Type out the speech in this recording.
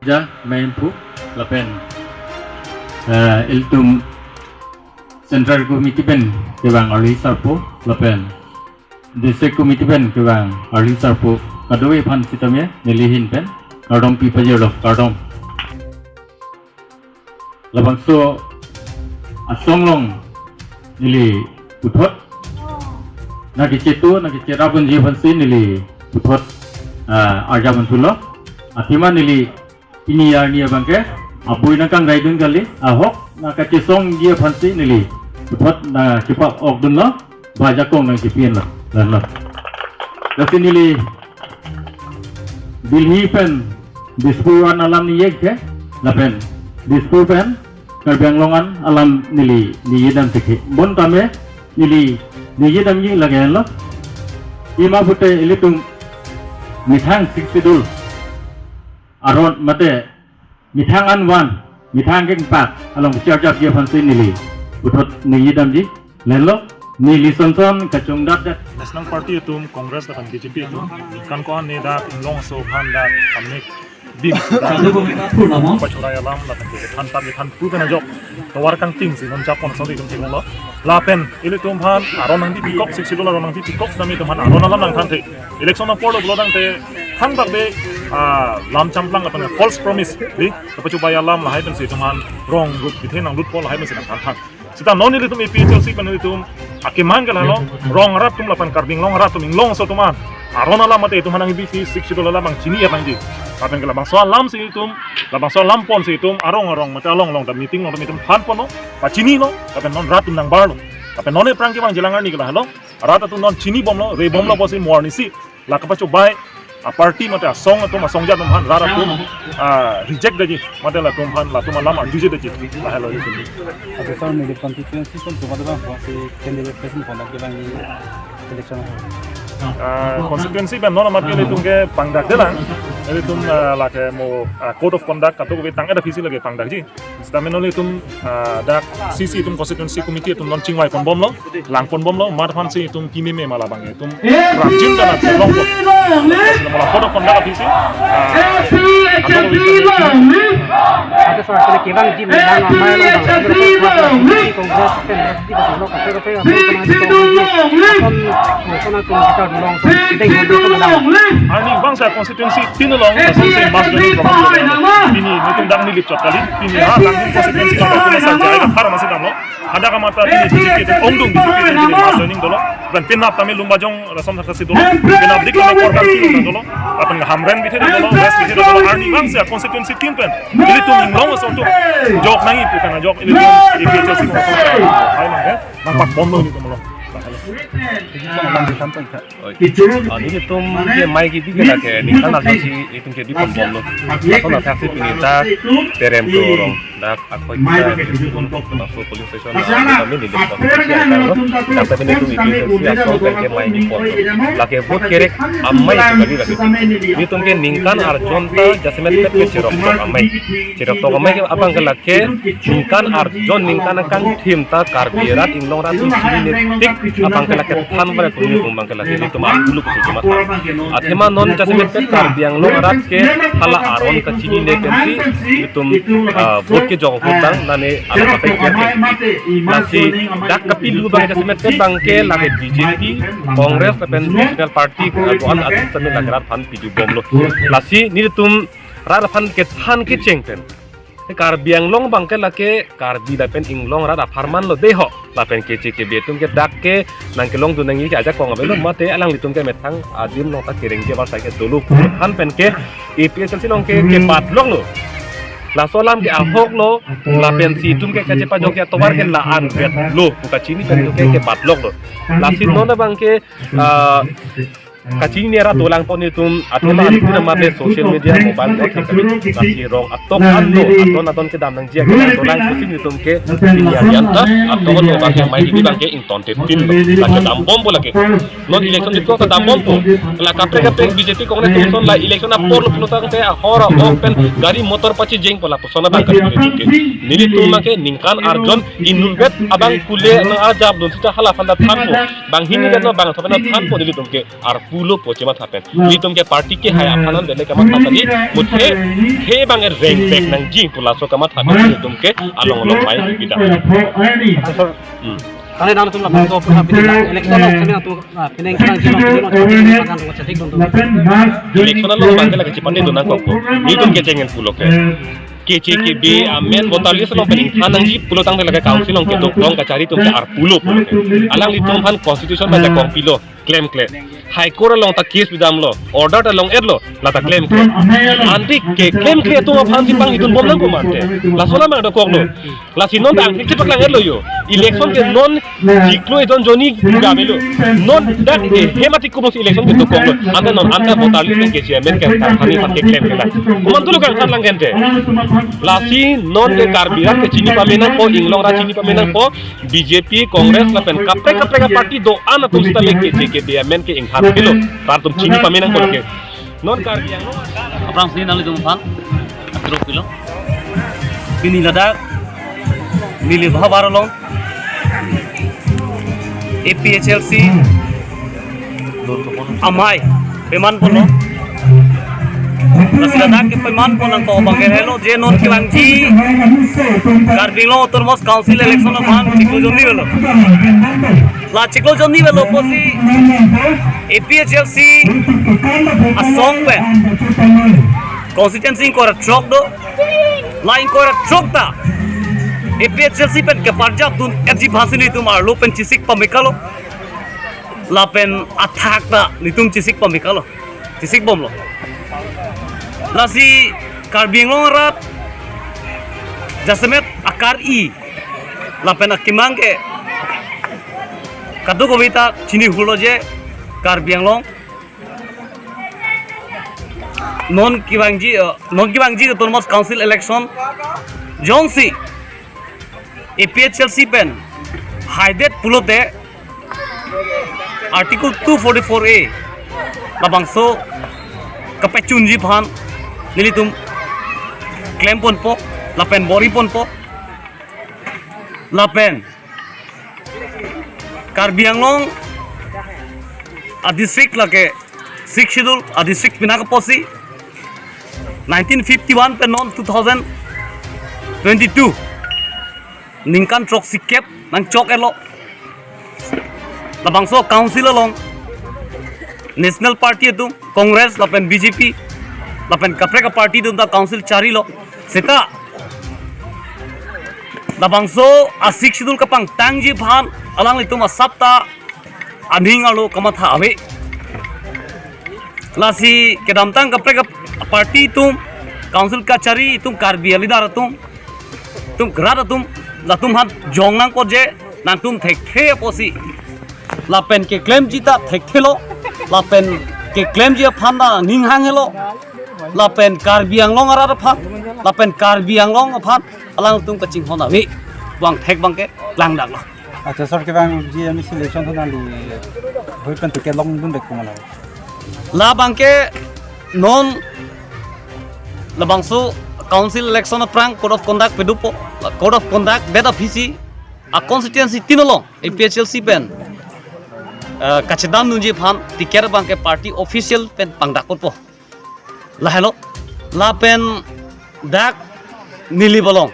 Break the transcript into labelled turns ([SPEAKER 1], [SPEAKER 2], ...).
[SPEAKER 1] ja main pu lapen iltum Central Committee Ben kebang Arli Sarpo lapen District Committee Ben kebang Arli Sarpo kadoi pan sitamnya nilihin pen Kardom People of Kardom labang so asonglong nili putot nakicetu nakicera pun jiban si nili putot arja bantulo atima nili ini ya ni bangke abui nakang gaidun kali ahok nakacesong dia pansi nili putot na cepat okdun lo bajakong nang cipian lo dan lo lalu nili bilhi pen dispuan alam ni yek ke lapen dispu pen Karbiang longan alam nili yedam teki bon kame nili yedam yi lagayan lo ima pute ilitung mithang siksidul aron mate mithangan wan mithang keng pak alam charjap ye phansi nili uthot ni yedam ji lelo nili sonson kachongdat dat
[SPEAKER 2] National Party itum Congress dan BJP itum kan ko ne da long so han da amne bim pachuraya lam la kan han ta han pu kana jok tawar kang ting si non japon so itum ting lo la pen ile tum han aron nang di pikok sik sidol aron nang di pikok nami tum han aron alam nang than the election na polo blodang te han bak be lam champlang apana false promise di pachuraya lam la hai pen si tum han wrong root bithe nang root pol hai pen si nang than sita non ile tum APHC pan ile tum akiman gala lo wrong rap tum lapan karbing long rap tum long so tuman aron alam mate tum hanang bi sik sidol alam bang chini ya bang ji Kapan ke labang soal lam si itum, labang soal lampon si itum, arong mata long tam meeting pan pono, pacini lo, kapan non ratum nang bar lo, kapan non perang ke bang jelangan ni kelah lo, rata tu non chini bom lo, re bom lo posi morni si, la kapan coba party mata song tu masong jat tumhan rara tu reject daji, mata la tumhan la tum lam arjuje daji, lah lo itu.
[SPEAKER 3] Ada soal ni constituency pun tu mata bang, masih candidate president pun lagi bang election.
[SPEAKER 2] Konstituensi ben non amat ke tum ke pangdak delang. Jadi tum la ke mo code of conduct atau ke tang ada visi lagi pangdak ji. Stamen oli tum dak CC tum constituency committee tum non chingwai pon bom lo, lang pon bom lo, mar phan si tum kimi me mala bang tum rajin dan long pon. Mala code of conduct visi.
[SPEAKER 3] Ada soal ke bang ji memang amai lo bang. Kongres pen di pasal lo kasih rupiah
[SPEAKER 2] Ani bangsa konstituensi tinulong sa mas dari ini nitum dang nilip chot kali ini ha lang konstituensi ka ko sa jaya har masih dam lo ada ka mata ini BJP itu ongdung BJP itu mas joining dolo dan pinap tamil lumbajong rasam thakasi dolo pinap dik na korban si dolo apan hamren bithe dolo west bithe dolo ani bangsa konstituensi timpen ini tum long so tu jok nangi pu kana jok ini IPHC ko hai mang he nampak bom lo ni tum lo
[SPEAKER 4] ini tum dia mai gitu kan ke ni kan ada si itu ke di pembom lo atau nanti hasil pinita terem tu orang dak aku kita untuk masuk police station kami di depan tapi ini tu itu asal ke mai di pom lagi vote kerek amai itu lagi ini tum ke ningkan arjon ta jasmet ke cerok to amai abang ke lagi ningkan arjon ningkan akan tim ta karbirat inglong ratu sini tik abang ke lagi tan pada kuni kumbang ke lagi itu mah dulu ke cuma atema non jasmet ke karbiang lo rat ke hala aron ke sini nekensi itu vote ke jong hutang nane ala pakai ke masih dak kepilu bang jasmet ke bangke lagi BJP Kongres dan National Party bukan atas temen lagi rat pan pidu bom lo lasi ni tum rat pan ke han ke cengten karbiang long bangke lake karbi dapen inglong rada farman lo deho dapen kece ke betum ke dakke nang ke long tu nang aja ko ngabelo mate alang litum ke metang adim long ta kereng ke balsa ke dulu han pen ke IPHC long ke pat long lo la solam ke ahok lo la pensi tum ke kace pa jok ya towar ke la an bet lo buka chini pen ke pat long lo la sin no na bangke kacini era dolang pon itu atoma itu nama be social media mobile ke masih rong atok ando aton ke damang jia ke dolang kusin itu ke pilihan atau no bang mai di bang ke inton tetin lagi dampom bola ke non election itu ke dampom po la kapre BJP Kongres Komison la election na por lo tang te hora open gari motor pachi jeng pola posona bang ke nili tu make ningkan arjon inulbet abang kule na ajab don sita halafan da thampo bang hini no bang thapana thampo nili tum ke ar pulo po cuma thapen ni tum ke party ke hai aphanan dele kama thapani muthe he bang er rank back nang jing pula so kama thapen ni tum ke along along mai kita
[SPEAKER 3] Kali nama tu lah bangko pernah pilih election lo kami tu pineng kerang jino akan tu cetik tu.
[SPEAKER 4] election lo bangke lagi cipane do nang ko ni tum ke cengen pulo ke KCKB amen votalis lo pening hanang ji pulo tang lagi council long ke dong kacari tum ke ar pulo alang li tum han constitution baca kong pilo claim high court long ta case bidam lo order ta long erlo la ta claim anti ke claim ke tu aphan sipang itun bom lang ko mante la sola ma do ko lo la sinon ta angki cipak lang erlo yo election ke non jiklo eton joni gabelo non that hematik ko mos election ke to ko lo anda non anda votalis ke chairman ke ta hani pat ke claim ke la kuman tu lo kan lang gente la si non ke karbiran ke chini pamenang po inglong ra chini pamenang po BJP Congress la pen kapre ka party do ana tu sta leke ke BMN ke inghan kilo par tum chini pamenang ko ke non karbiang no
[SPEAKER 5] Aprang sini nali tum pan atro kilo bini lada mili bhavarolong APHLC amai peman polo Rasilada ke peman polo ko bangke hello je non ki bangji karbilo turmos council election ban chiklo joni belo la chiklo joni belo posi APHLC asong pe constituency ko trok do line ko trok ta APHLC pen ke parjap dun FG bhasini tumar lo pen chisik pamikalo la pen attack ta nitum chisik pamikalo chisik bom lo la si karbing lo rat jasemet akar I la pen akimang ke kadu kobita chini hulo je karbing lo non kibangji ke turmos council election jonsi APHLC pen haidet pulote article 244A labangso kapechunji phan nilitum claim pon po lapen bori pon po lapen karbianglong a district lake 6 schedule a district pinakaposi 1951 pen non 2022 ningkan trok sikep nang chok elo labangso council along national party tu congress lapen BJP lapen kapreka party tu da council chari lo seta labangso asik sidul kapang tangji phan alang litum asapta aning alo kamatha ave lasi kedamtang kapreka party tu council ka chari tum karbi alidar tum grad tum latum hat jong nang ko je nang tum thekhe posi lapen ke claim jita thekhelo lapen ke claim je phanda ninghang helo lapen karbiang long ara phat lapen karbiang long phat alang tum ka ching hona we bang thek bang ke lang dak lo
[SPEAKER 6] अच्छा सर के बांग G M selection तो नाली होई पेन तो के लॉन्ग दुन देखो मला
[SPEAKER 5] la bang ke non la bangso council election prang code of conduct pedupo code of conduct beda visi a constituency tinolo APHLC pen kachedam nunji phan tiker bang ke party official pen pangdak po la hello la pen dak nili bolong